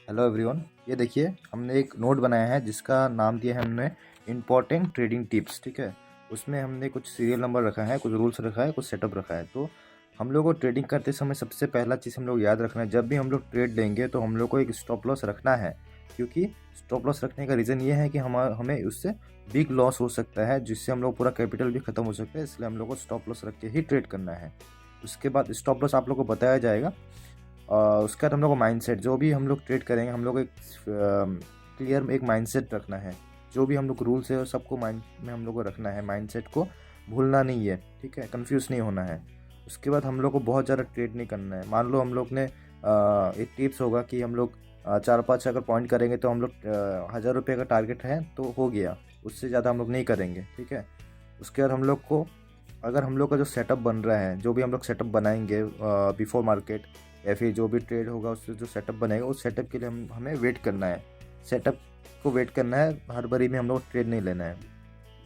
Hello everyone. ये देखिए, हमने एक नोट बनाया है जिसका नाम दिया है हमने इम्पोर्टेंट ट्रेडिंग टिप्स। ठीक है, उसमें हमने कुछ सीरियल नंबर रखा है, कुछ रूल्स रखा है, कुछ सेटअप रखा है। तो हम लोग को ट्रेडिंग करते समय सबसे पहला चीज़ हम लोग याद रखना है, जब भी हम लोग ट्रेड लेंगे तो हम लोग को एक स्टॉप लॉस रखना है। क्योंकि स्टॉप लॉस रखने का रीज़न ये है कि हमें उससे बिग लॉस हो सकता है, जिससे हम लोग पूरा कैपिटल भी खत्म हो सकता है। इसलिए हम लोग को स्टॉप लॉस रख के ही ट्रेड करना है। उसके बाद स्टॉप लॉस आप लोग को बताया जाएगा। उसके बाद हम लोग को माइंडसेट, जो भी हम लोग ट्रेड करेंगे हम लोग एक क्लियर एक माइंडसेट रखना है। जो भी हम लोग रूल्स है सबको माइंड में हम लोग को रखना है, माइंडसेट को भूलना नहीं है। ठीक है, कंफ्यूज नहीं होना है। उसके बाद हम लोग को बहुत ज़्यादा ट्रेड नहीं करना है। मान लो हम लोग ने एक टिप्स होगा कि हम लोग 4-5 अगर पॉइंट करेंगे तो हम लोग 1000 रुपये का टारगेट है तो हो गया, उससे ज़्यादा हम लोग नहीं करेंगे। ठीक है, उसके बाद हम लोग को, अगर हम लोग का जो सेटअप बन रहा है, जो भी हम लोग सेटअप बनाएंगे बिफोर मार्केट या फिर जो भी ट्रेड होगा उससे जो सेटअप बनेगा, उस सेटअप के लिए हमें वेट करना है। सेटअप को वेट करना है, हर बारी में हम लोग ट्रेड नहीं लेना है।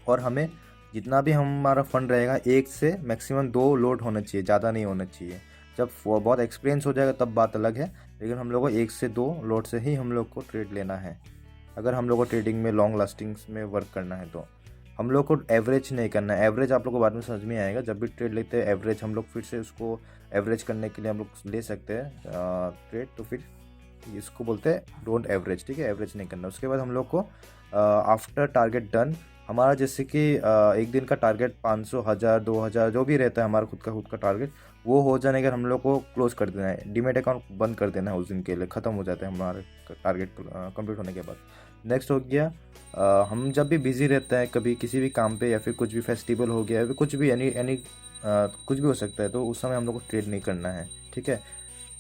और हमें जितना भी हमारा फंड रहेगा, एक से मैक्सिमम 2 लोड होना चाहिए, ज़्यादा नहीं होना चाहिए। जब वो बहुत एक्सपीरियंस हो जाएगा तब बात अलग है, लेकिन हम लोग को 1 से 2 लोड से ही हम लोग को ट्रेड लेना है, अगर हम लोग को ट्रेडिंग में लॉन्ग लास्टिंग्स में वर्क करना है। तो हम लोग को एवरेज नहीं करना है। एवरेज आप लोग को बाद में समझ में आएगा, जब भी ट्रेड लेते हैं एवरेज हम लोग फिर से उसको एवरेज करने के लिए हम लोग ले सकते हैं ट्रेड। तो फिर इसको बोलते हैं डोंट एवरेज। ठीक है, एवरेज नहीं करना। उसके बाद हम लोग को आफ्टर टारगेट डन, हमारा जैसे कि एक दिन का टारगेट 500, 1000, 2000 जो भी रहता है हमारा खुद का टारगेट, वो हो जाने के हम लोग को क्लोज कर देना है, डीमेट अकाउंट बंद कर देना है, उस दिन के लिए ख़त्म हो जाता है हमारे टारगेट कंप्लीट होने के बाद। नेक्स्ट हो गया, हम जब भी बिज़ी रहते हैं कभी किसी भी काम पे, या फिर कुछ भी फेस्टिवल हो गया, या फिर कुछ भी एनी एनी कुछ भी हो सकता है, तो उस समय हम लोग को ट्रेड नहीं करना है। ठीक है,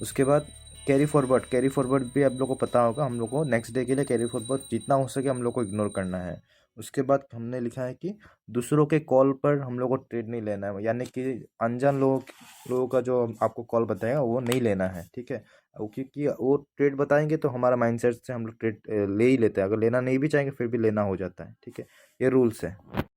उसके बाद कैरी फॉरवर्ड भी आप लोग को पता होगा। हम लोग को नेक्स्ट डे के लिए कैरी फॉरवर्ड जितना हो सके हम लोग को इग्नोर करना है। उसके बाद हमने लिखा है कि दूसरों के कॉल पर हम लोग को ट्रेड नहीं लेना है, यानी कि अनजान लोगों का जो आपको कॉल बताएगा वो नहीं लेना है। ठीक है, क्योंकि वो ट्रेड बताएंगे तो हमारा माइंडसेट से हम लोग ट्रेड ले ही लेते हैं, अगर लेना नहीं भी चाहेंगे फिर भी लेना हो जाता है। ठीक है, ये रूल्स है।